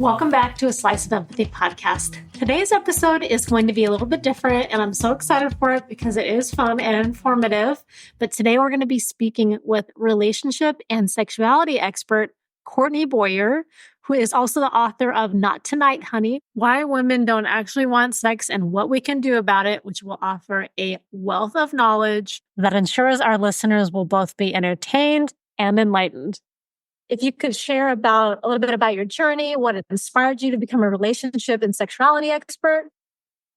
Welcome back to a Slice of Empathy podcast. Today's episode is going to be a little bit different, and I'm so excited for it because it is fun and informative. But today we're going to be speaking with relationship and sexuality expert Courtney Boyer, who is also the author of Not Tonight, Honey, Why Women Don't Actually Want Sex and What We Can Do About It, which will offer a wealth of knowledge that ensures our listeners will both be entertained and enlightened. If you could share a little bit about your journey, what inspired you to become a relationship and sexuality expert?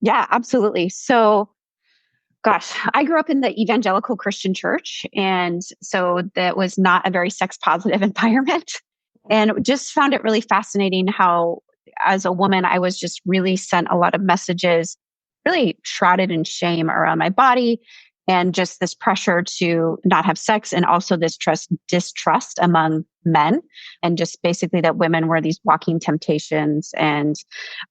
Yeah, absolutely. So, I grew up in the evangelical Christian church. And so that was not a very sex positive environment. And just found it really fascinating how, as a woman, I was just really sent a lot of messages, really shrouded in shame around my body and just this pressure to not have sex, and also this distrust among men, and just basically that women were these walking temptations. And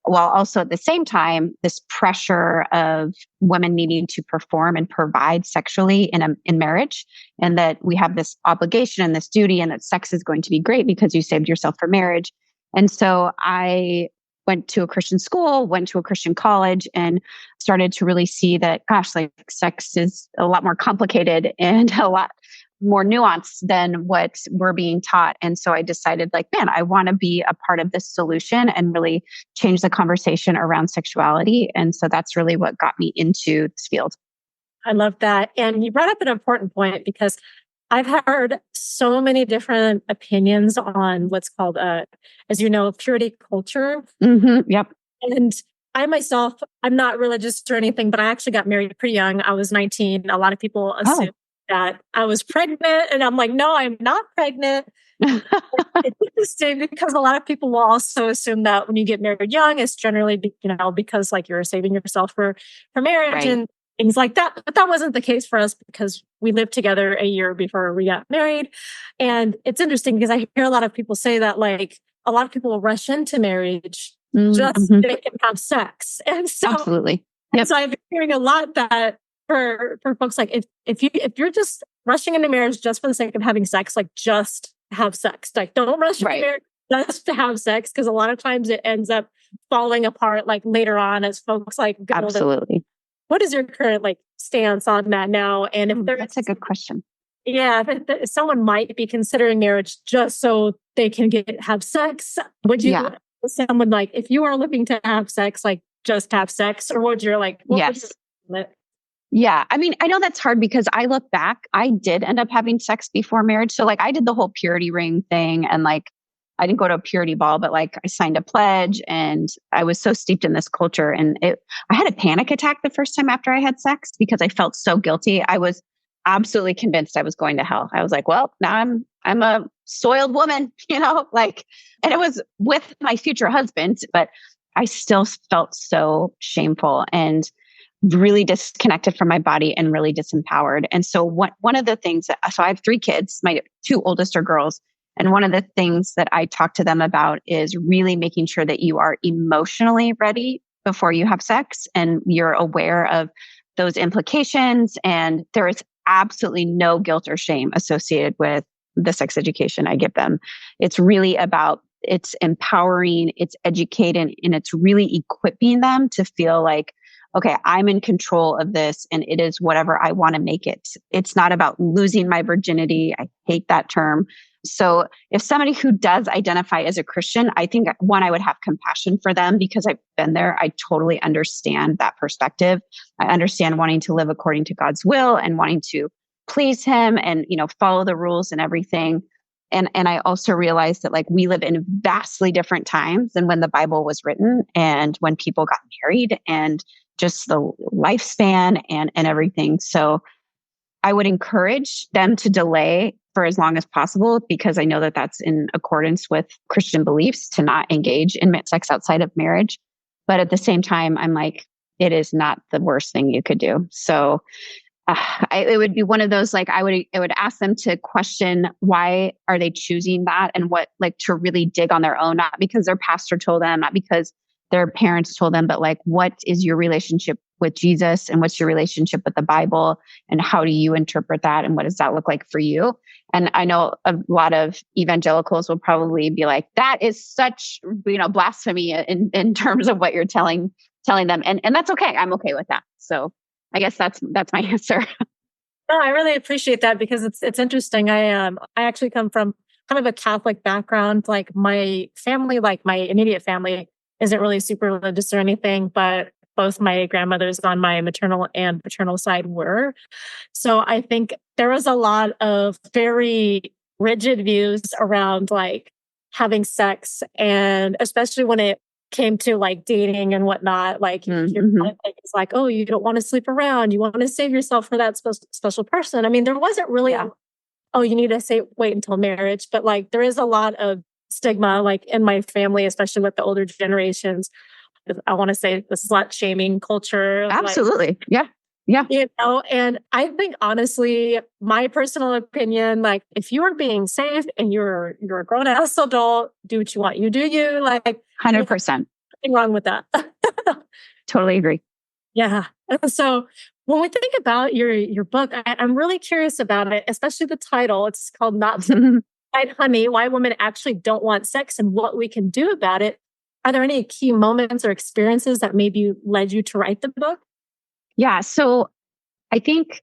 while also at the same time, this pressure of women needing to perform and provide sexually in marriage, and that we have this obligation and this duty, and that sex is going to be great because you saved yourself for marriage. And so I went to a Christian school, went to a Christian college, and started to really see that, sex is a lot more complicated and a lot more nuanced than what we're being taught. And so I decided, I want to be a part of this solution and really change the conversation around sexuality. And so that's really what got me into this field. I love that. And you brought up an important point, because I've heard so many different opinions on what's called, as you know, purity culture. Mm-hmm. Yep. And I myself, I'm not religious or anything, but I actually got married pretty young. I was 19. A lot of people assume that I was pregnant, and I'm like, no, I'm not pregnant. It's interesting because a lot of people will also assume that when you get married young, it's generally, because you're saving yourself for marriage, right, and things like that. But that wasn't the case for us, because we lived together a year before we got married. And it's interesting because I hear a lot of people say that, a lot of people will rush into marriage just so they can have sex. And so, absolutely. Yep. And so I've been hearing a lot that for folks, if you're just rushing into marriage just for the sake of having sex, just have sex. Don't rush into marriage just to have sex, because a lot of times it ends up falling apart later on as folks go. Absolutely. What is your current stance on that now? And if that's a good question. Yeah, if someone might be considering marriage just so they can have sex, would you? Someone if you are looking to have sex, just have sex, or would you yes. Yeah. I mean, I know that's hard because I look back, I did end up having sex before marriage. So I did the whole purity ring thing, and I didn't go to a purity ball, but I signed a pledge, and I was so steeped in this culture, and I had a panic attack the first time after I had sex because I felt so guilty. I was absolutely convinced I was going to hell. I was well, now I'm a soiled woman, and it was with my future husband, but I still felt so shameful and really disconnected from my body and really disempowered. And so one of the things so I have 3 kids, my 2 oldest are girls. And one of the things that I talk to them about is really making sure that you are emotionally ready before you have sex, and you're aware of those implications. And there is absolutely no guilt or shame associated with the sex education I give them. It's really about, it's empowering, it's educating, and it's really equipping them to feel okay, I'm in control of this, and it is whatever I want to make it. It's not about losing my virginity. I hate that term. So if somebody who does identify as a Christian, I think I would have compassion for them because I've been there. I totally understand that perspective. I understand wanting to live according to God's will and wanting to please Him and, follow the rules and everything. And I also realized that we live in vastly different times than when the Bible was written and when people got married, and just the lifespan and everything. So I would encourage them to delay for as long as possible, because I know that that's in accordance with Christian beliefs to not engage in sex outside of marriage. But at the same time, I'm it is not the worst thing you could do. So it would be one of those, I would ask them to question why are they choosing that, and what, to really dig on their own, not because their pastor told them, not because their parents told them, but what is your relationship with Jesus, and what's your relationship with the Bible, and how do you interpret that, and what does that look like for you? And I know a lot of evangelicals will probably be like, that is such, blasphemy in terms of what you're telling them. And that's okay. I'm okay with that. So I guess that's my answer. No, I really appreciate that because it's interesting. I actually come from kind of a Catholic background. Like my family, like my immediate family, isn't really super religious or anything, but both my grandmothers on my maternal and paternal side were. So I think there was a lot of very rigid views around like having sex, and especially when it came to like dating and whatnot. Like it's like, oh, you don't want to sleep around, you want to save yourself for that special person. I mean, there wasn't really oh, you need to wait until marriage, but like there is a lot of stigma like in my family, especially with the older generations. I want to say the slut shaming culture. Absolutely. Like, yeah. And I think honestly, my personal opinion, like if you are being safe and you're a grown ass adult, do what you want. You do you, like 100%. Nothing wrong with that. Totally agree. Yeah. So when we think about your book, I'm really curious about it, especially the title. It's called Not Right, Honey, Why Women Actually Don't Want Sex and What We Can Do About It. Are there any key moments or experiences that maybe led you to write the book? Yeah. So I think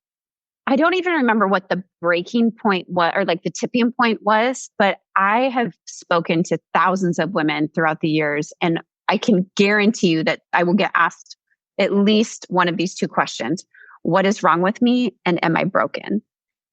I don't even remember what the breaking point was or like the tipping point was, but I have spoken to thousands of women throughout the years, and I can guarantee you that I will get asked at least one of these two questions. What is wrong with me? And am I broken?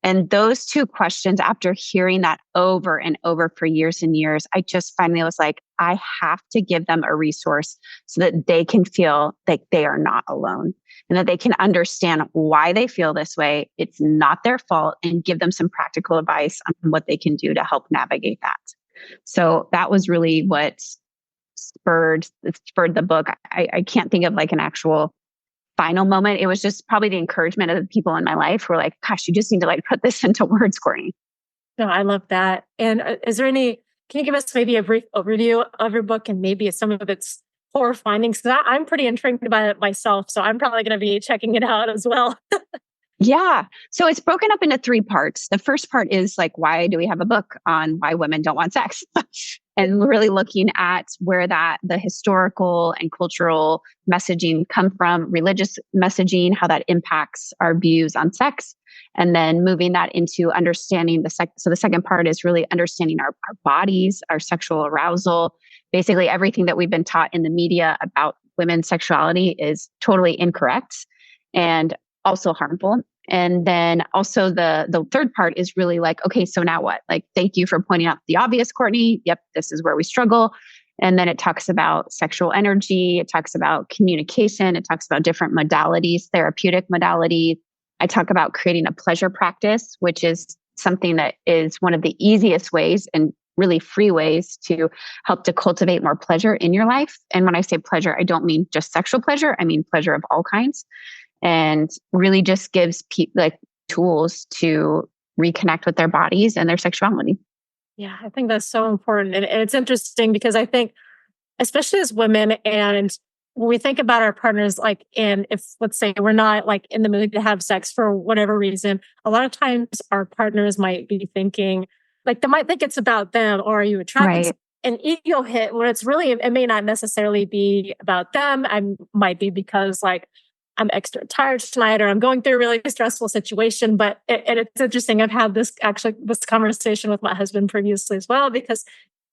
And those two questions, after hearing that over and over for years and years, I just finally was like, I have to give them a resource so that they can feel like they are not alone and that they can understand why they feel this way. It's not their fault, and give them some practical advice on what they can do to help navigate that. So that was really what spurred the book. I can't think of like an actual final moment. It was just probably the encouragement of the people in my life who were like, gosh, you just need to like put this into words, Courtney. No, I love that. And can you give us maybe a brief overview of your book and maybe some of its core findings? Because I'm pretty intrigued by it myself. So I'm probably going to be checking it out as well. Yeah. So it's broken up into 3 parts. The first part is like, why do we have a book on why women don't want sex? And really looking at where the historical and cultural messaging come from, religious messaging, how that impacts our views on sex, and then moving that into understanding so the second part is really understanding our bodies, our sexual arousal. Basically everything that we've been taught in the media about women's sexuality is totally incorrect and also harmful. And then also the third part is really like, okay, so now what? Like, thank you for pointing out the obvious, Courtney. Yep, this is where we struggle. And then it talks about sexual energy. It talks about communication. It talks about different modalities, therapeutic modalities. I talk about creating a pleasure practice, which is something that is one of the easiest ways and really free ways to help to cultivate more pleasure in your life. And when I say pleasure, I don't mean just sexual pleasure. I mean pleasure of all kinds. And really just gives people like tools to reconnect with their bodies and their sexuality. Yeah, I think that's so important. And it's interesting because I think, especially as women, and when we think about our partners, like, and if let's say we're not like in the mood to have sex for whatever reason, a lot of times our partners might be thinking, like, they might think it's about them, or are you attracted to an ego hit when it's really, it may not necessarily be about them. I might be because like, I'm extra tired tonight, or I'm going through a really stressful situation. But it's interesting. I've had this conversation with my husband previously as well, because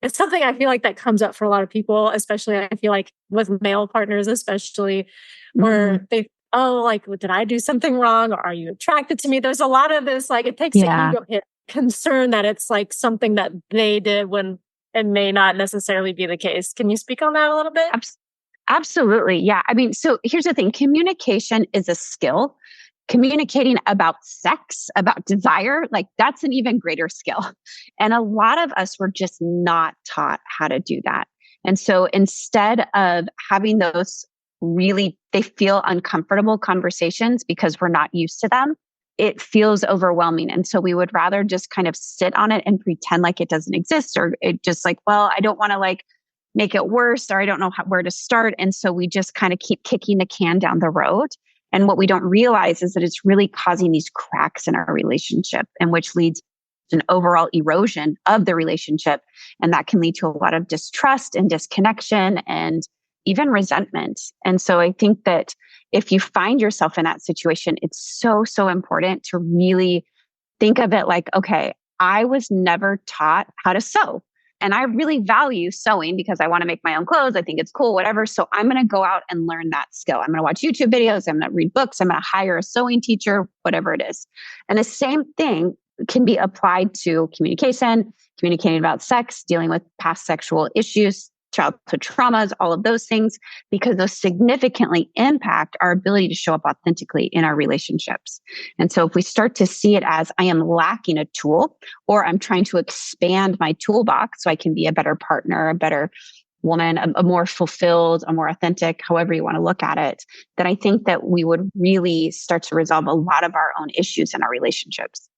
it's something I feel like that comes up for a lot of people, especially I feel like with male partners, especially where they, oh, like, did I do something wrong? Or are you attracted to me? There's a lot of this, like, it takes an ego hit concern that it's like something that they did when it may not necessarily be the case. Can you speak on that a little bit? Absolutely. Yeah. I mean, so here's the thing. Communication is a skill. Communicating about sex, about desire, like that's an even greater skill. And a lot of us were just not taught how to do that. And so instead of having those really, they feel uncomfortable conversations because we're not used to them, it feels overwhelming. And so we would rather just kind of sit on it and pretend like it doesn't exist, or it just like, well, I don't want to like make it worse, or I don't know where to start. And so we just kind of keep kicking the can down the road. And what we don't realize is that it's really causing these cracks in our relationship, and which leads an overall erosion of the relationship. And that can lead to a lot of distrust and disconnection and even resentment. And so I think that if you find yourself in that situation, it's so, so important to really think of it like, okay, I was never taught how to sew. And I really value sewing because I want to make my own clothes. I think it's cool, whatever. So I'm going to go out and learn that skill. I'm going to watch YouTube videos. I'm going to read books. I'm going to hire a sewing teacher, whatever it is. And the same thing can be applied to communication, communicating about sex, dealing with past sexual issues, childhood traumas, all of those things, because those significantly impact our ability to show up authentically in our relationships. And so if we start to see it as I am lacking a tool, or I'm trying to expand my toolbox so I can be a better partner, a better woman, a more fulfilled, a more authentic, however you want to look at it, then I think that we would really start to resolve a lot of our own issues in our relationships.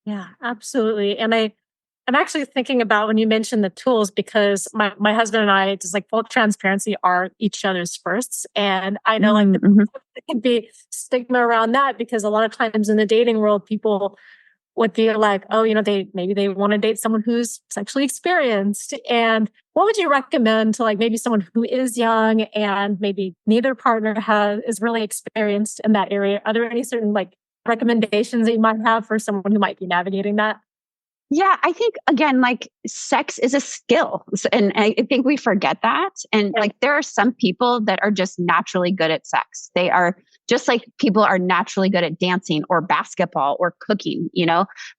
Yeah, absolutely. And I'm actually thinking about when you mentioned the tools, because my husband and I, just like full transparency, are each other's firsts. And I know there can be stigma around that, because a lot of times in the dating world, people would feel like, oh, maybe they want to date someone who's sexually experienced. And what would you recommend to maybe someone who is young and maybe neither partner is really experienced in that area? Are there any certain recommendations that you might have for someone who might be navigating that? Yeah, I think again, sex is a skill. And I think we forget that. And there are some people that are just naturally good at sex. They are just like people are naturally good at dancing or basketball or cooking.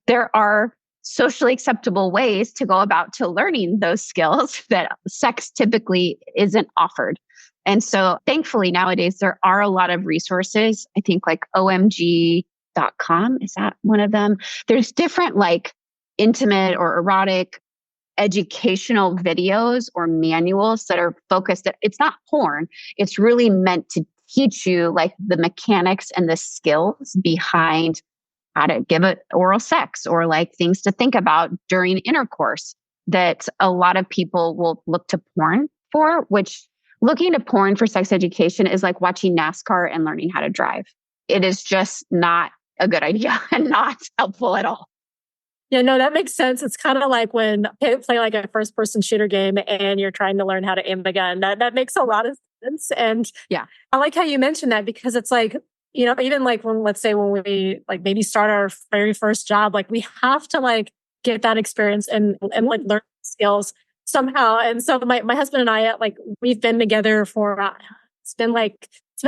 There are socially acceptable ways to go about to learning those skills that sex typically isn't offered. And so thankfully nowadays there are a lot of resources. I think OMG.com, is that one of them? There's different intimate or erotic educational videos or manuals that are focused it's not porn. It's really meant to teach you the mechanics and the skills behind how to give it oral sex, or things to think about during intercourse that a lot of people will look to porn for, which looking to porn for sex education is like watching NASCAR and learning how to drive. It is just not a good idea and not helpful at all. Yeah, no, that makes sense. It's kind of like when you play a first person shooter game and you're trying to learn how to aim a gun. That makes a lot of sense. And yeah, I like how you mentioned that, because it's even when, let's say when we maybe start our very first job, we have to get that experience and learn skills somehow. And so my husband and I, we've been together for, it's been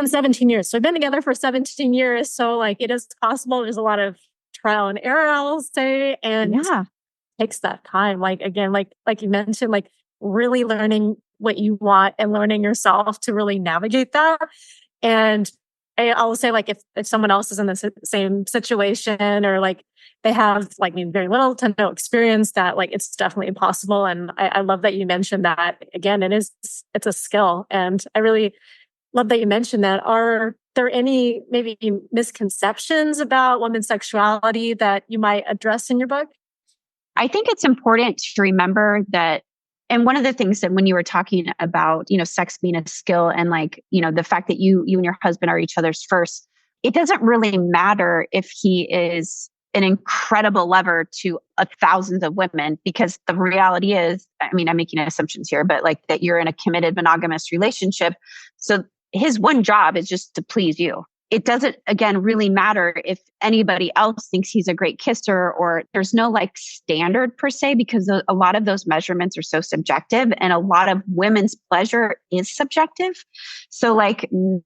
17 years. So we've been together for 17 years. So it is possible. There's a lot of trial and error, I'll say. And it takes that time. Again, like you mentioned, really learning what you want and learning yourself to really navigate that. And I'll say if someone else is in the same situation, or they have maybe very little to no experience, that it's definitely possible. And I love that you mentioned that. Again, it's a skill. And I really love that you mentioned that. Are there any maybe misconceptions about women's sexuality that you might address in your book? I think it's important to remember that, and one of the things that when you were talking about, sex being a skill and the fact that you and your husband are each other's first, it doesn't really matter if he is an incredible lover to thousands of women, because the reality is, I'm making assumptions here, but that you're in a committed monogamous relationship. So his one job is just to please you. It doesn't, again, really matter if anybody else thinks he's a great kisser, or there's no standard per se, because a lot of those measurements are so subjective, and a lot of women's pleasure is subjective. So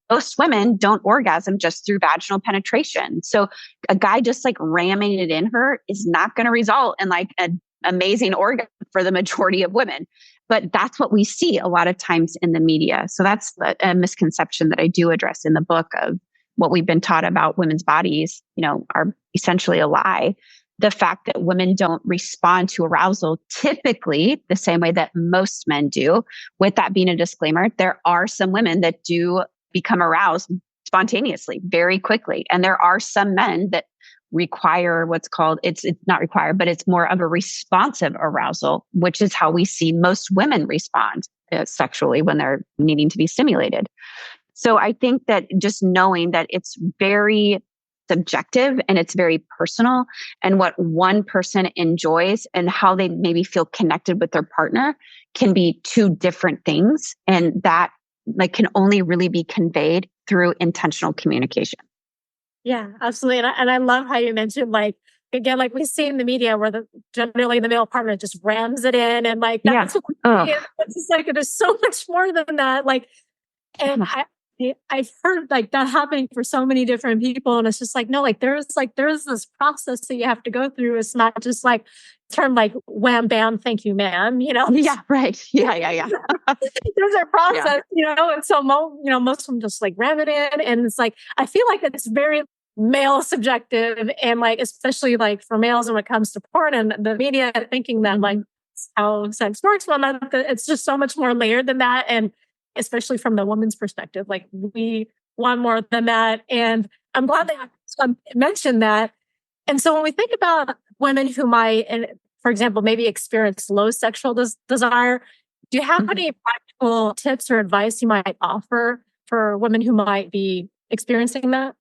most women don't orgasm just through vaginal penetration. So a guy just ramming it in her is not going to result in an amazing orgasm for the majority of women. But that's what we see a lot of times in the media. So that's a misconception that I do address in the book, of what we've been taught about women's bodies, are essentially a lie. The fact that women don't respond to arousal typically the same way that most men do. With that being a disclaimer, there are some women that do become aroused spontaneously very quickly. And there are some men that require what's called, it's not required, but it's more of a responsive arousal, which is how we see most women respond sexually when they're needing to be stimulated. So I think that just knowing that it's very subjective and it's very personal. And what one person enjoys and how they maybe feel connected with their partner can be two different things. And that like can only really be conveyed through intentional communication. Yeah, absolutely. And I love how you mentioned, like, again, like we see in the media where generally the male partner just rams it in. And like, that's what it's just like, it is so much more than that. Like, and I've heard like that happening for so many different people. And it's just like, no, like there's this process that you have to go through. It's not just like term like wham, bam, thank you, ma'am, you know? Yeah, right. Yeah. There's a process, you know? And so, most of them just like ram it in. And it's like, I feel like it's very male subjective and like, especially like for males when it comes to porn and the media thinking that like how sex works. Well, it's just so much more layered than that. And especially from the woman's perspective, like we want more than that. And I'm glad that you mentioned that. And so when we think about women who might, and for example, maybe experience low sexual desire, do you have any practical tips or advice you might offer for women who might be experiencing that?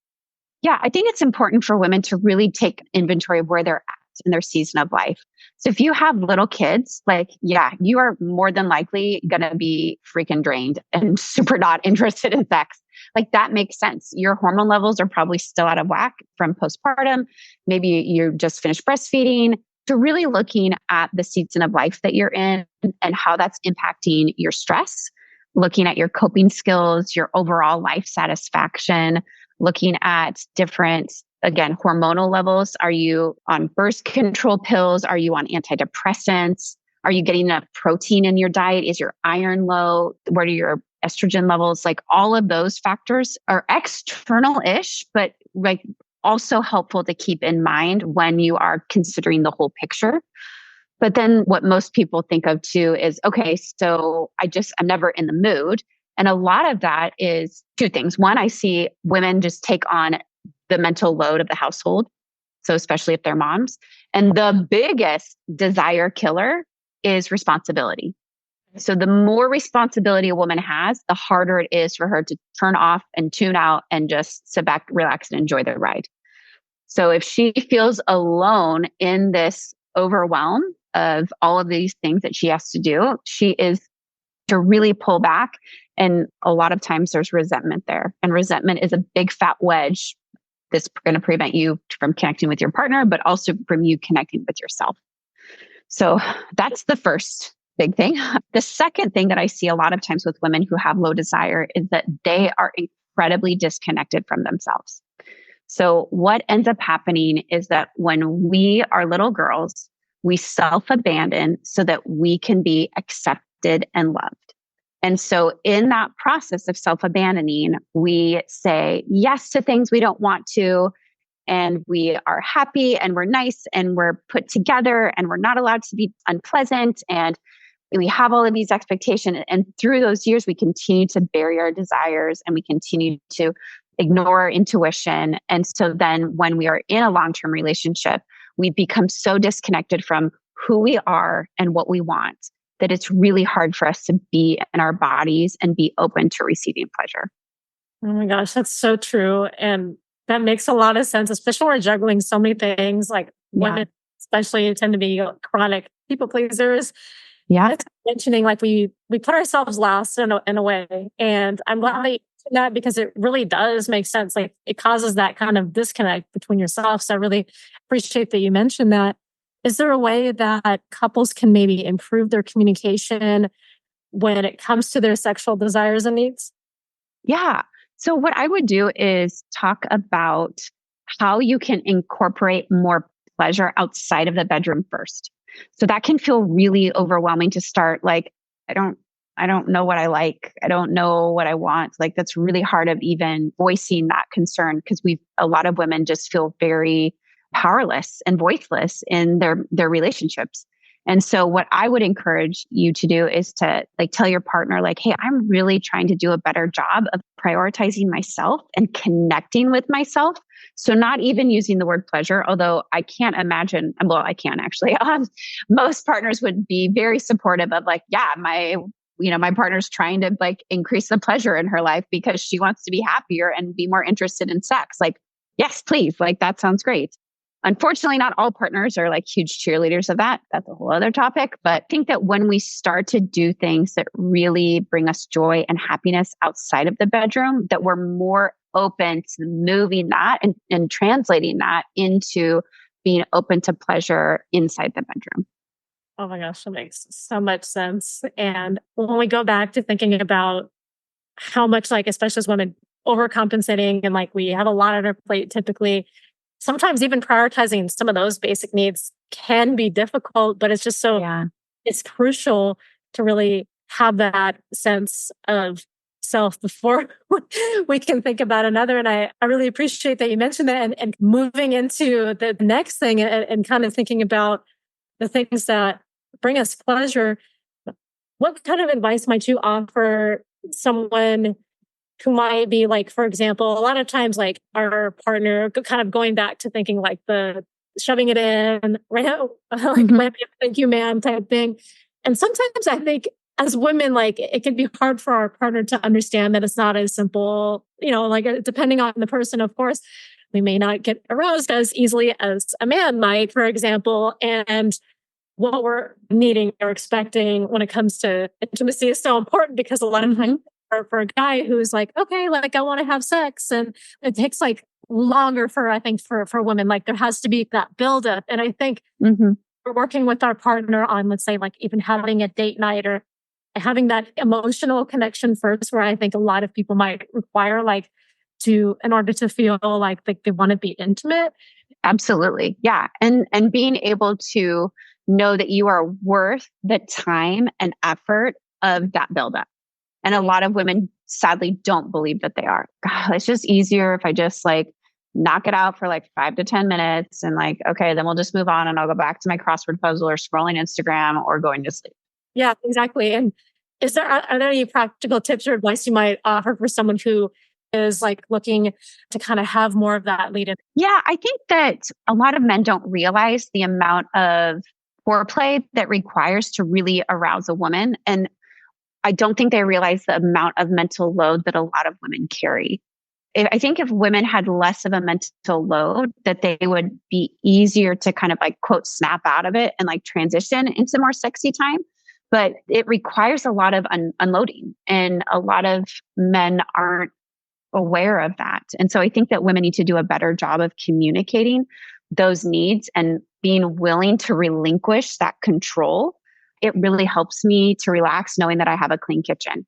Yeah, I think it's important for women to really take inventory of where they're at in their season of life. So if you have little kids, like, yeah, you are more than likely going to be freaking drained and super not interested in sex. Like that makes sense. Your hormone levels are probably still out of whack from postpartum. Maybe you just finished breastfeeding. So really looking at the season of life that you're in and how that's impacting your stress, looking at your coping skills, your overall life satisfaction, looking at different, again, hormonal levels. Are you on birth control pills? Are you on antidepressants? Are you getting enough protein in your diet? Is your iron low? What are your estrogen levels? Like all of those factors are external-ish, but like also helpful to keep in mind when you are considering the whole picture. But then what most people think of too is, okay, so I'm never in the mood. And a lot of that is two things. One, I see women just take on the mental load of the household. So especially if they're moms. And the biggest desire killer is responsibility. So the more responsibility a woman has, the harder it is for her to turn off and tune out and just sit back, relax, and enjoy the ride. So if she feels alone in this overwhelm of all of these things that she has to do, she is to really pull back. And a lot of times there's resentment there. And resentment is a big fat wedge that's going to prevent you from connecting with your partner, but also from you connecting with yourself. So that's the first big thing. The second thing that I see a lot of times with women who have low desire is that they are incredibly disconnected from themselves. So what ends up happening is that when we are little girls, we self-abandon so that we can be accepted and loved. And so in that process of self-abandoning, we say yes to things we don't want to, and we are happy and we're nice and we're put together and we're not allowed to be unpleasant. And we have all of these expectations. And through those years, we continue to bury our desires and we continue to ignore our intuition. And so then when we are in a long-term relationship, we become so disconnected from who we are and what we want that it's really hard for us to be in our bodies and be open to receiving pleasure. Oh my gosh, that's so true. And that makes a lot of sense, especially when we're juggling so many things. Like women, especially, tend to be chronic people pleasers. Yeah. That's mentioning like we put ourselves last in a way. And I'm glad that you mentioned that because it really does make sense. Like it causes that kind of disconnect between yourself. So I really appreciate that you mentioned that. Is there a way that couples can maybe improve their communication when it comes to their sexual desires and needs? Yeah. So what I would do is talk about how you can incorporate more pleasure outside of the bedroom first. So that can feel really overwhelming to start. Like, I don't know what I like. I don't know what I want. Like that's really hard of even voicing that concern because a lot of women just feel very powerless and voiceless in their relationships. And so what I would encourage you to do is to like tell your partner, like, hey, I'm really trying to do a better job of prioritizing myself and connecting with myself. So not even using the word pleasure, although I can't imagine, well, I can actually. Most partners would be very supportive of like, yeah, my partner's trying to like increase the pleasure in her life because she wants to be happier and be more interested in sex. Like Yes, please. Like, that sounds great. Unfortunately, not all partners are like huge cheerleaders of that. That's a whole other topic. But I think that when we start to do things that really bring us joy and happiness outside of the bedroom, that we're more open to moving that and translating that into being open to pleasure inside the bedroom. Oh my gosh, that makes so much sense. And when we go back to thinking about how much, like, especially as women, overcompensating and like we have a lot on our plate typically, sometimes even prioritizing some of those basic needs can be difficult, but it's just so, it's crucial to really have that sense of self before we can think about another. And I really appreciate that you mentioned that, and moving into the next thing, and kind of thinking about the things that bring us pleasure. What kind of advice might you offer someone who might be like, for example, a lot of times like our partner, kind of going back to thinking like the shoving it in, right? Like thank you, ma'am type thing. And sometimes I think as women, like it can be hard for our partner to understand that it's not as simple, like depending on the person, of course, we may not get aroused as easily as a man might, for example. And what we're needing or expecting when it comes to intimacy is so important, because a lot of times for a guy who's like, okay, like I want to have sex, and it takes like longer I think for women, like there has to be that buildup. And I think we're working with our partner on, let's say, like even having a date night or having that emotional connection first, where I think a lot of people might require like in order to feel like they want to be intimate. Absolutely. Yeah. And being able to know that you are worth the time and effort of that buildup. And a lot of women sadly don't believe that they are. God, it's just easier if I just like knock it out for like 5 to 10 minutes and like, okay, then we'll just move on and I'll go back to my crossword puzzle or scrolling Instagram or going to sleep. Yeah, exactly. And are there any practical tips or advice you might offer for someone who is like looking to kind of have more of that lead in? Yeah, I think that a lot of men don't realize the amount of foreplay that requires to really arouse a woman. And I don't think they realize the amount of mental load that a lot of women carry. I think if women had less of a mental load, that they would be easier to kind of like, quote, snap out of it and like transition into more sexy time. But it requires a lot of unloading, and a lot of men aren't aware of that. And so I think that women need to do a better job of communicating those needs and being willing to relinquish that control. It really helps me to relax knowing that I have a clean kitchen.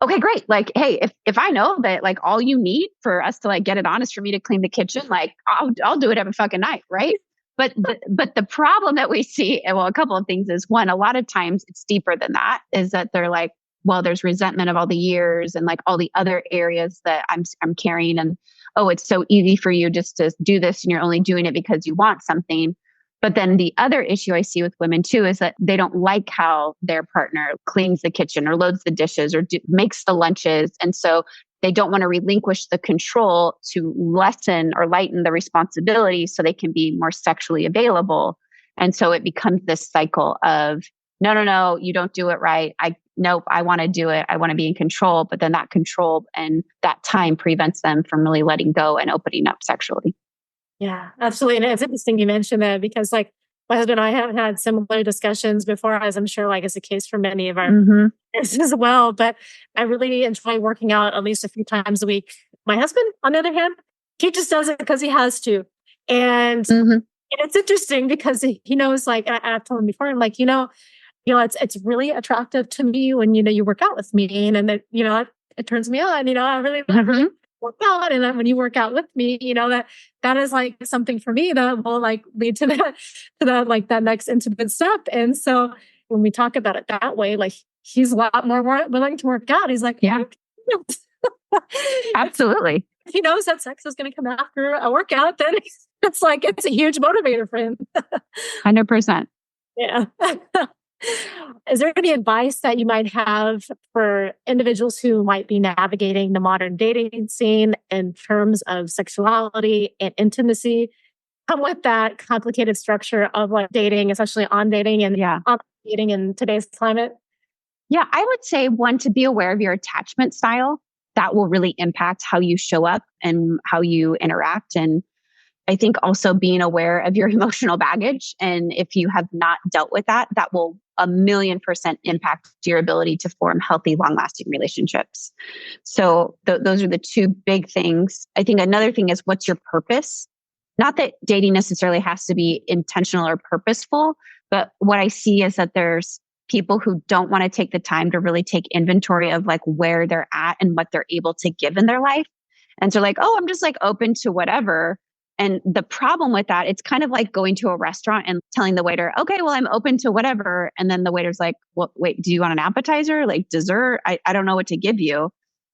Okay, great. Like, hey, if I know that like all you need for us to like get it on is for me to clean the kitchen, like I'll do it every fucking night, right? But the problem that we see, well, a couple of things is, one, a lot of times it's deeper than that, is that they're like, well, there's resentment of all the years and like all the other areas that I'm carrying, and oh, it's so easy for you just to do this and you're only doing it because you want something. But then the other issue I see with women too is that they don't like how their partner cleans the kitchen or loads the dishes or makes the lunches. And so they don't want to relinquish the control to lessen or lighten the responsibility so they can be more sexually available. And so it becomes this cycle of, no, you don't do it right. Nope, I want to do it. I want to be in control. But then that control and that time prevents them from really letting go and opening up sexually. Yeah, absolutely. And it's interesting you mentioned that, because like my husband and I have had similar discussions before, as I'm sure like is the case for many of our as well. But I really enjoy working out at least a few times a week. My husband, on the other hand, he just does it because he has to. And it's interesting because he knows, like I've told him before, I'm like, it's really attractive to me when, you work out with me, and that, it turns me on, I really work out. And then when you work out with me, that is like something for me that will like lead to that, like that next intimate step. And so when we talk about it that way, like he's a lot more willing to work out. He's like, yeah, absolutely. If he knows that sex is going to come after a workout, then it's a huge motivator for him. 100%. Yeah. Is there any advice that you might have for individuals who might be navigating the modern dating scene in terms of sexuality and intimacy? Come with that complicated structure of like dating, especially on dating and on dating in today's climate? Yeah, I would say, one, to be aware of your attachment style. that will really impact how you show up and how you interact. And I think also being aware of your emotional baggage. And if you have not dealt with that, that will 1,000,000% impact your ability to form healthy, long lasting relationships. So those are the two big things. I think another thing is, what's your purpose? Not that dating necessarily has to be intentional or purposeful, but what I see is that there's people who don't want to take the time to really take inventory of like where they're at and what they're able to give in their life. And so like, oh, I'm just like open to whatever. And the problem with that, it's kind of like going to a restaurant and telling the waiter, okay, well, I'm open to whatever. And then the waiter's like, well, wait, do you want an appetizer? Like dessert? I don't know what to give you.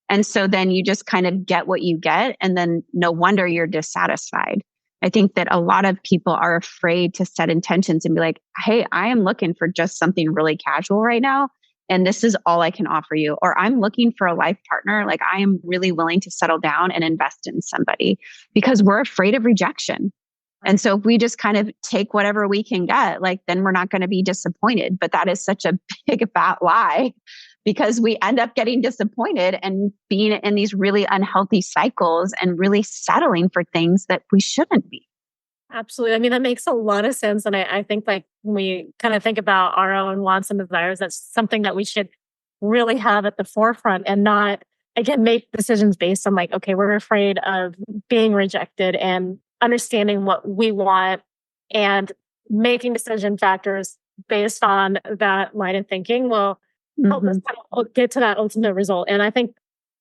And so then you just kind of get what you get. And then no wonder you're dissatisfied. I think that a lot of people are afraid to set intentions and be like, hey, I am looking for just something really casual right now. And this is all I can offer you. Or I'm looking for a life partner. Like I am really willing to settle down and invest in somebody, because we're afraid of rejection. And so if we just kind of take whatever we can get, like then we're not going to be disappointed. But that is such a big fat lie, because we end up getting disappointed and being in these really unhealthy cycles and really settling for things that we shouldn't be. Absolutely. I mean, that makes a lot of sense. And I think like when we kind of think about our own wants and desires, that's something that we should really have at the forefront and not, again, make decisions based on like, okay, we're afraid of being rejected, and understanding what we want and making decision factors based on that line of thinking will help us kind of get to that ultimate result. And I think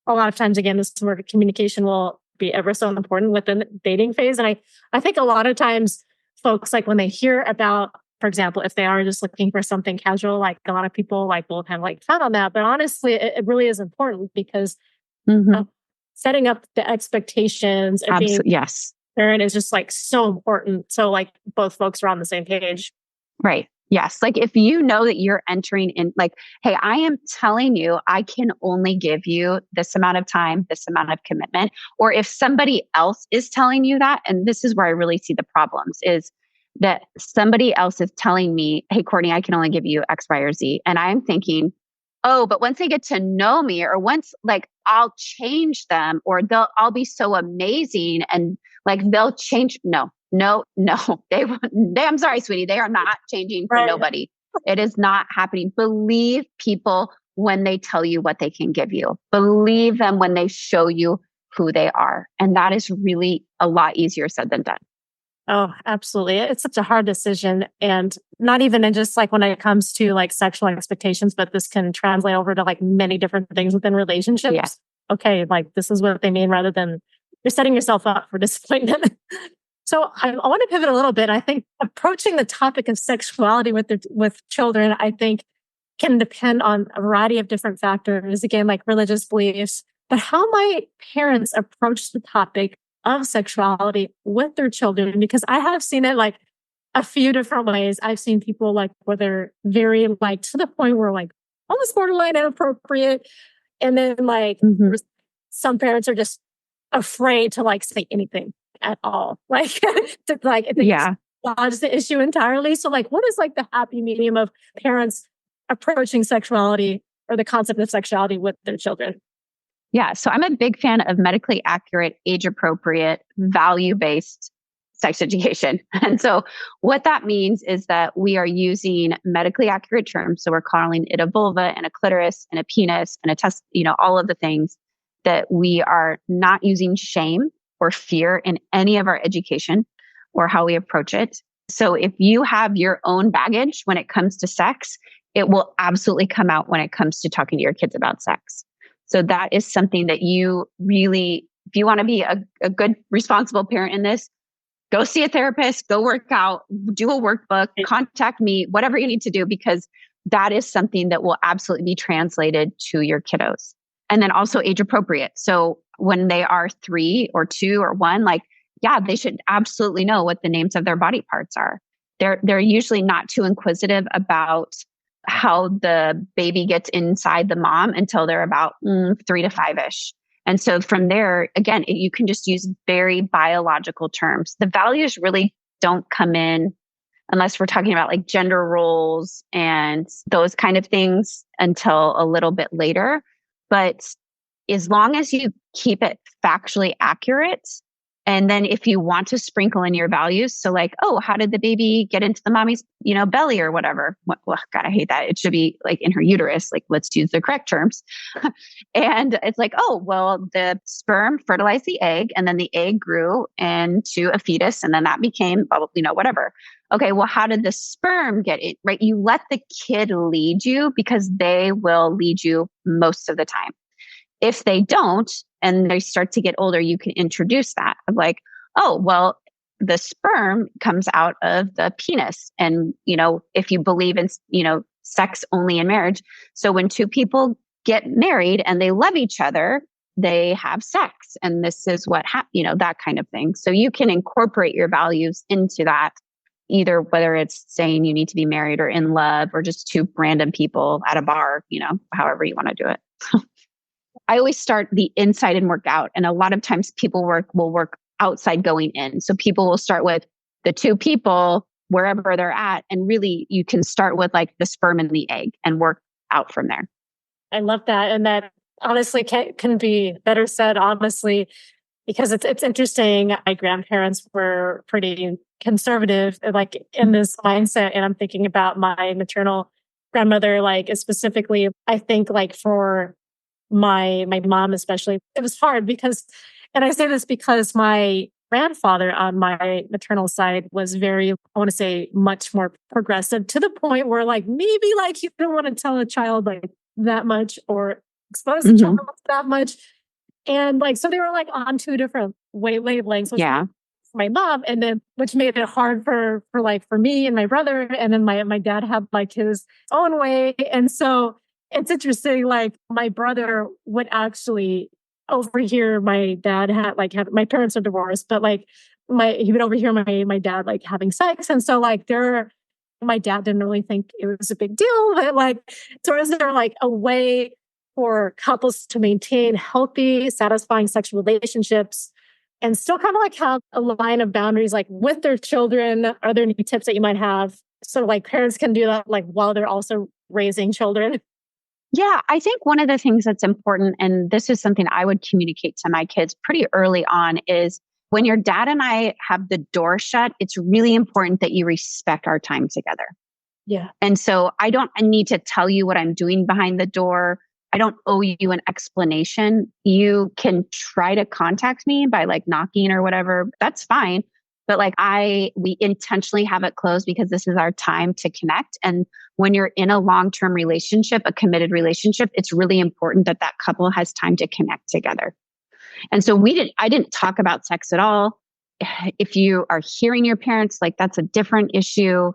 a lot of times, again, this is where communication will be ever so important within the dating phase. And I think a lot of times folks, like when they hear about, for example, if they are just looking for something casual, like a lot of people like will kind of like fun on that. But honestly, it really is important, because setting up the expectations and being transparent is just like so important. So like both folks are on the same page. Right. Yes. Like if you know that you're entering in, like, hey, I am telling you, I can only give you this amount of time, this amount of commitment. Or if somebody else is telling you that, and this is where I really see the problems, is that somebody else is telling me, hey, Courtney, I can only give you X, Y, or Z. And I'm thinking, oh, but once they get to know me, or once like I'll change them, or I'll be so amazing and like they'll change. No, I'm sorry, sweetie. They are not changing for nobody. It is not happening. Believe people when they tell you what they can give you. Believe them when they show you who they are. And that is really a lot easier said than done. Oh, absolutely. It's such a hard decision. And not even in just like when it comes to like sexual expectations, but this can translate over to like many different things within relationships. Yeah. Okay, like this is what they mean, rather than you're setting yourself up for disappointment. So I want to pivot a little bit. I think approaching the topic of sexuality with children, I think can depend on a variety of different factors, again, like religious beliefs. But how might parents approach the topic of sexuality with their children? Because I have seen it like a few different ways. I've seen people like where they're very like to the point where like almost borderline inappropriate. And then like some parents are just afraid to like say anything at all. Like, to, like dodge the issue entirely. So like, what is like the happy medium of parents approaching sexuality or the concept of sexuality with their children? Yeah. So I'm a big fan of medically accurate, age appropriate, value-based sex education. And so what that means is that we are using medically accurate terms. So we're calling it a vulva and a clitoris and a penis and a test, all of the things, that we are not using shame or fear in any of our education or how we approach it. So if you have your own baggage when it comes to sex, it will absolutely come out when it comes to talking to your kids about sex. So that is something that you really, if you want to be a good, responsible parent in this, go see a therapist, go work out, do a workbook, contact me, whatever you need to do, because that is something that will absolutely be translated to your kiddos. And then also age appropriate. So when they are 3 or 2 or 1, like, yeah, they should absolutely know what the names of their body parts are. They're usually not too inquisitive about how the baby gets inside the mom until they're about 3 to 5-ish. And so from there, again, you can just use very biological terms. The values really don't come in unless we're talking about like gender roles and those kind of things until a little bit later. But as long as you keep it factually accurate. And then if you want to sprinkle in your values, so like, oh, how did the baby get into the mommy's, belly or whatever? Well, God, I hate that. It should be like in her uterus. Like, let's use the correct terms. And it's like, oh, well, the sperm fertilized the egg, and then the egg grew into a fetus, and then that became, whatever. Okay, well, how did the sperm get it? Right? You let the kid lead you, because they will lead you most of the time. If they don't, and they start to get older, you can introduce that of like, oh, well, the sperm comes out of the penis. And, if you believe in, sex only in marriage. So when two people get married and they love each other, they have sex. And this is what that kind of thing. So you can incorporate your values into that, either whether it's saying you need to be married or in love, or just two random people at a bar, however you want to do it. I always start the inside and work out. And a lot of times people will work outside going in. So people will start with the two people wherever they're at. And really you can start with like the sperm and the egg and work out from there. I love that. And that honestly can be better said, honestly, because it's interesting. My grandparents were pretty conservative, like in this mindset. And I'm thinking about my maternal grandmother, like specifically, I think like for my mom especially, it was hard because, and I say this because my grandfather on my maternal side was very, I want to say, much more progressive, to the point where like maybe like you don't want to tell a child like that much or expose the child that much. And like, so they were like on two different wavelengths, which my mom, and then which made it hard for me and my brother. And then my dad had like his own way. And so it's interesting, like my brother would actually overhear my dad my parents are divorced, but like he would overhear my dad like having sex. And so like my dad didn't really think it was a big deal, but like, so is there like a way for couples to maintain healthy, satisfying sexual relationships and still kind of like have a line of boundaries, like with their children? Are there any tips that you might have so like parents can do that like while they're also raising children? Yeah, I think one of the things that's important, and this is something I would communicate to my kids pretty early on, is when your dad and I have the door shut, it's really important that you respect our time together. Yeah. And so I need to tell you what I'm doing behind the door. I don't owe you an explanation. You can try to contact me by like knocking or whatever. That's fine. But like we intentionally have it closed because this is our time to connect. And when you're in a long-term relationship, a committed relationship, it's really important that that couple has time to connect together. And so I didn't talk about sex at all. If you are hearing your parents, like that's a different issue.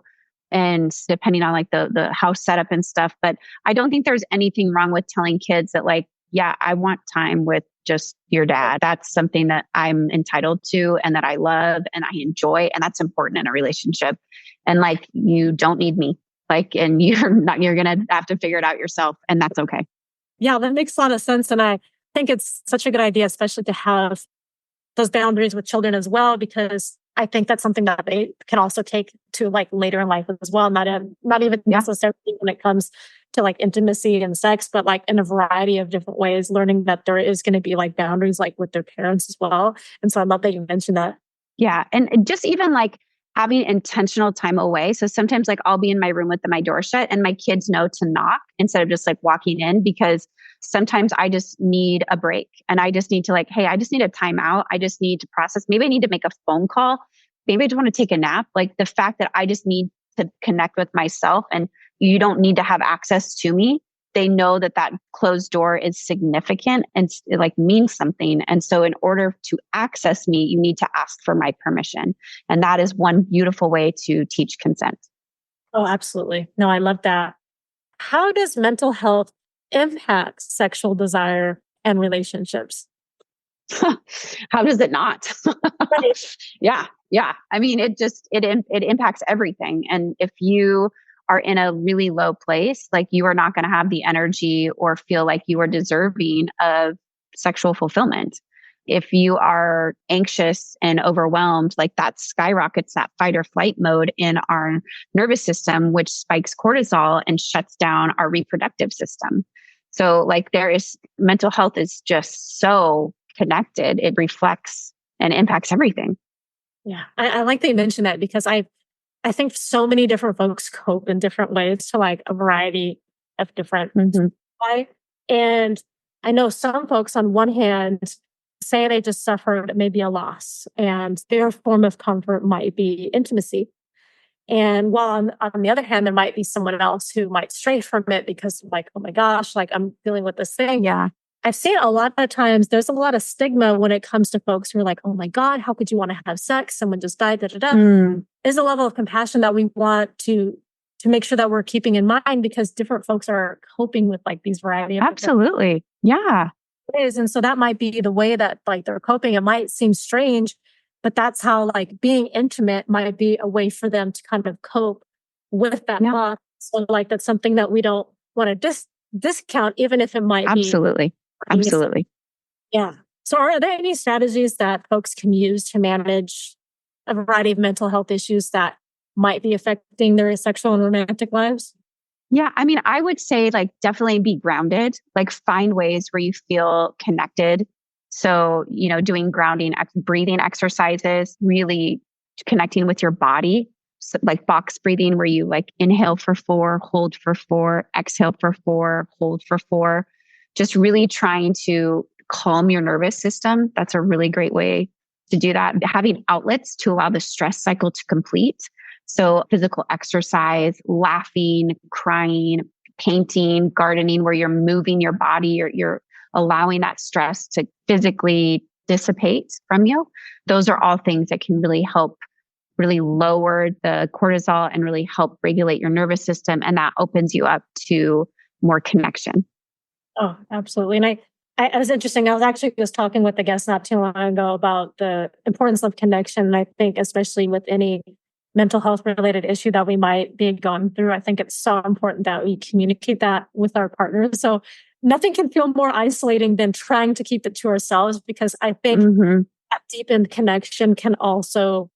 And depending on like the house setup and stuff, but I don't think there's anything wrong with telling kids that like, yeah, I want time with just your dad. That's something that I'm entitled to and that I love and I enjoy. And that's important in a relationship. And like, you don't need me, like, and you're going to have to figure it out yourself. And that's okay. Yeah, that makes a lot of sense. And I think it's such a good idea, especially to have those boundaries with children as well, because I think that's something that they can also take to like later in life as well. Not even necessarily when it comes to like intimacy and sex, but like in a variety of different ways, learning that there is going to be like boundaries like with their parents as well. And so I love that you mentioned that. Yeah. And just even like having intentional time away. So sometimes like I'll be in my room with my door shut and my kids know to knock instead of just like walking in, because sometimes I just need a break and I just need to like, hey, I just need a timeout. I just need to process. Maybe I need to make a phone call. Maybe I just want to take a nap. Like the fact that I just need to connect with myself and you don't need to have access to me. They know that that closed door is significant and it like means something. And so in order to access me, you need to ask for my permission. And that is one beautiful way to teach consent. Oh, absolutely. No, I love that. How does mental health impact sexual desire and relationships? How does it not? Yeah. I mean, it impacts everything. And if you are in a really low place, like you are not going to have the energy or feel like you are deserving of sexual fulfillment. If you are anxious and overwhelmed, like that skyrockets that fight or flight mode in our nervous system, which spikes cortisol and shuts down our reproductive system. So like mental health is just so connected. It reflects and impacts everything. Yeah. I like that you mentioned that because I think so many different folks cope in different ways to like a variety of different why. And I know some folks on one hand say they just suffered maybe a loss and their form of comfort might be intimacy. And while on the other hand, there might be someone else who might stray from it because like, oh my gosh, like I'm dealing with this thing. Yeah. I've seen a lot of times there's a lot of stigma when it comes to folks who are like, oh my God, how could you want to have sex? Someone just died, da da da. There's a level of compassion that we want to make sure that we're keeping in mind because different folks are coping with like these variety of Absolutely. Yeah. ways. And so that might be the way that like they're coping. It might seem strange, but that's how like being intimate might be a way for them to kind of cope with that loss. So like that's something that we don't want to discount, even if it might be. Absolutely. Yeah. So are there any strategies that folks can use to manage a variety of mental health issues that might be affecting their sexual and romantic lives? Yeah. I mean, I would say like definitely be grounded, like find ways where you feel connected. So, doing grounding, breathing exercises, really connecting with your body. So like box breathing where you like inhale for 4, hold for 4, exhale for 4, hold for 4. Just really trying to calm your nervous system. That's a really great way to do that. Having outlets to allow the stress cycle to complete. So physical exercise, laughing, crying, painting, gardening, where you're moving your body, you're allowing that stress to physically dissipate from you. Those are all things that can really help really lower the cortisol and really help regulate your nervous system. And that opens you up to more connection. Oh, absolutely. And I was interesting. I was actually just talking with a guest not too long ago about the importance of connection. And I think especially with any mental health related issue that we might be going through, I think it's so important that we communicate that with our partners. So nothing can feel more isolating than trying to keep it to ourselves, because I think that deepened connection can also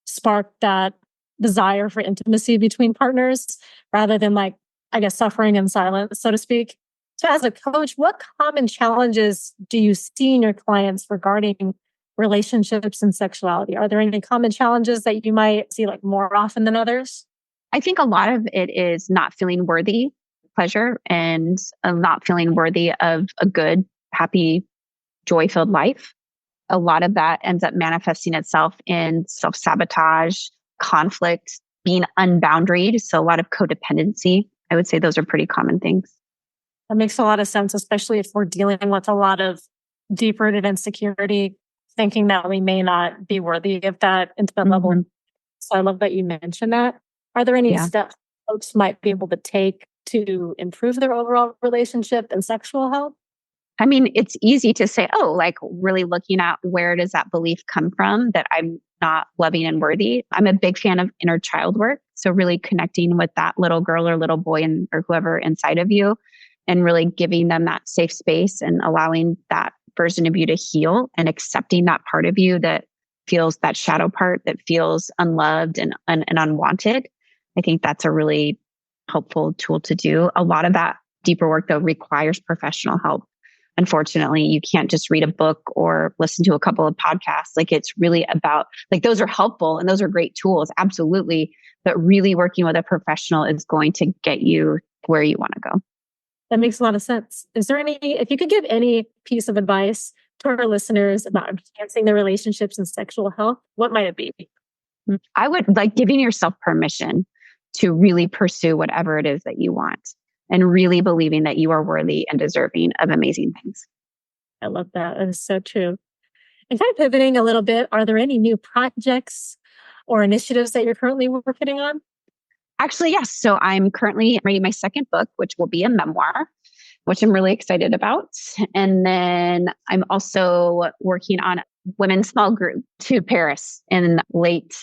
spark that desire for intimacy between partners rather than like, I guess, suffering in silence, so to speak. So as a coach, what common challenges do you see in your clients regarding relationships and sexuality? Are there any common challenges that you might see like more often than others? I think a lot of it is not feeling worthy pleasure and not feeling worthy of a good, happy, joy-filled life. A lot of that ends up manifesting itself in self-sabotage, conflict, being unboundaried. So a lot of codependency. I would say those are pretty common things. That makes a lot of sense, especially if we're dealing with a lot of deep-rooted insecurity, thinking that we may not be worthy of that intimate level. So I love that you mentioned that. Are there any steps folks might be able to take to improve their overall relationship and sexual health? I mean, it's easy to say, oh, like really looking at where does that belief come from that I'm not loving and worthy. I'm a big fan of inner child work. So really connecting with that little girl or little boy or whoever inside of you and really giving them that safe space and allowing that version of you to heal and accepting that part of you that feels that shadow part that feels unloved and unwanted. I think that's a really helpful tool to do. A lot of that deeper work though requires professional help. Unfortunately, you can't just read a book or listen to a couple of podcasts. Like it's really about like those are helpful and those are great tools. Absolutely. But really working with a professional is going to get you where you want to go. That makes a lot of sense. Is there if you could give any piece of advice to our listeners about enhancing their relationships and sexual health, what might it be? I would like giving yourself permission to really pursue whatever it is that you want and really believing that you are worthy and deserving of amazing things. I love that. That is so true. And kind of pivoting a little bit, are there any new projects or initiatives that you're currently working on? Actually, yes. So I'm currently writing my second book, which will be a memoir, which I'm really excited about. And then I'm also working on a women's small group to Paris in late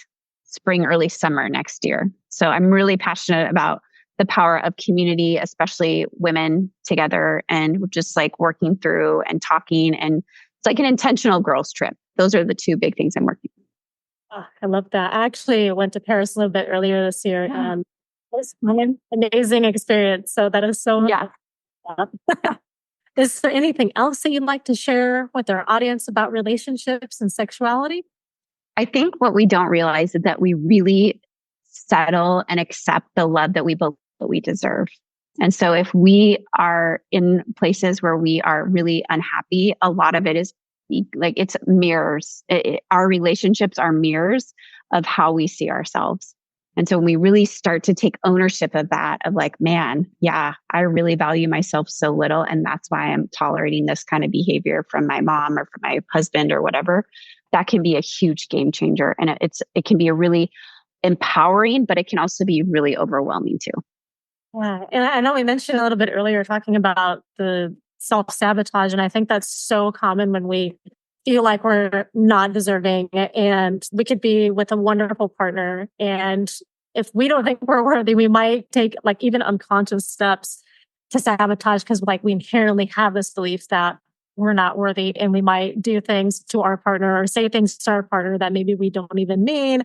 spring, early summer next year. So I'm really passionate about the power of community, especially women together and just like working through and talking. And it's like an intentional girls trip. Those are the two big things I'm working on. Oh, I love that. I actually went to Paris a little bit earlier this year and it was an amazing experience. So that is so Is there anything else that you'd like to share with our audience about relationships and sexuality? I think what we don't realize is that we really settle and accept the love that we believe that we deserve. And so if we are in places where we are really unhappy, a lot of it is like it's mirrors. Our relationships are mirrors of how we see ourselves. And so when we really start to take ownership of that, of like, man, yeah, I really value myself so little. And that's why I'm tolerating this kind of behavior from my mom or from my husband or whatever, that can be a huge game changer. And it can be a really empowering, but it can also be really overwhelming too. Yeah. And I know we mentioned a little bit earlier talking about the self-sabotage. And I think that's so common when we feel like we're not deserving and we could be with a wonderful partner. And if we don't think we're worthy, we might take like even unconscious steps to sabotage because like we inherently have this belief that we're not worthy and we might do things to our partner or say things to our partner that maybe we don't even mean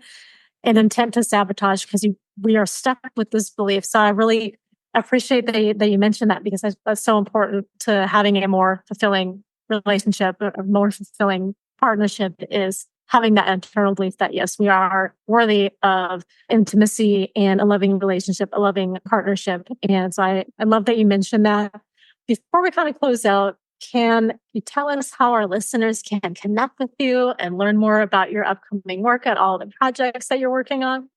an intent to sabotage because we are stuck with this belief. So I really appreciate that you mentioned that because that's so important to having a more fulfilling relationship, a more fulfilling partnership is having that internal belief that yes, we are worthy of intimacy and a loving relationship, a loving partnership. And so I love that you mentioned that. Before we kind of close out, can you tell us how our listeners can connect with you and learn more about your upcoming work at all the projects that you're working on?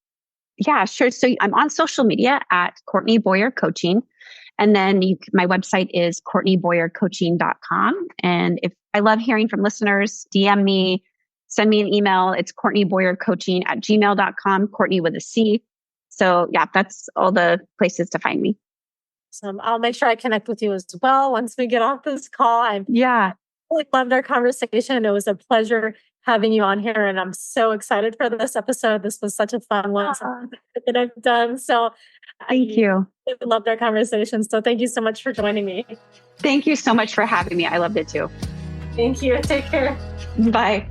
Yeah, sure. So I'm on social media at Courtney Boyer Coaching. And then my website is CourtneyBoyerCoaching.com. And if I love hearing from listeners, DM me, send me an email. It's CourtneyBoyerCoaching@gmail.com, Courtney with a C. So yeah, that's all the places to find me. So I'll make sure I connect with you as well once we get off this call. I really loved our conversation. It was a pleasure having you on here, and I'm so excited for this episode. This was such a fun one that I've done. So thank you. I loved our conversation. So thank you so much for joining me. Thank you so much for having me. I loved it too. Thank you. Take care. Bye.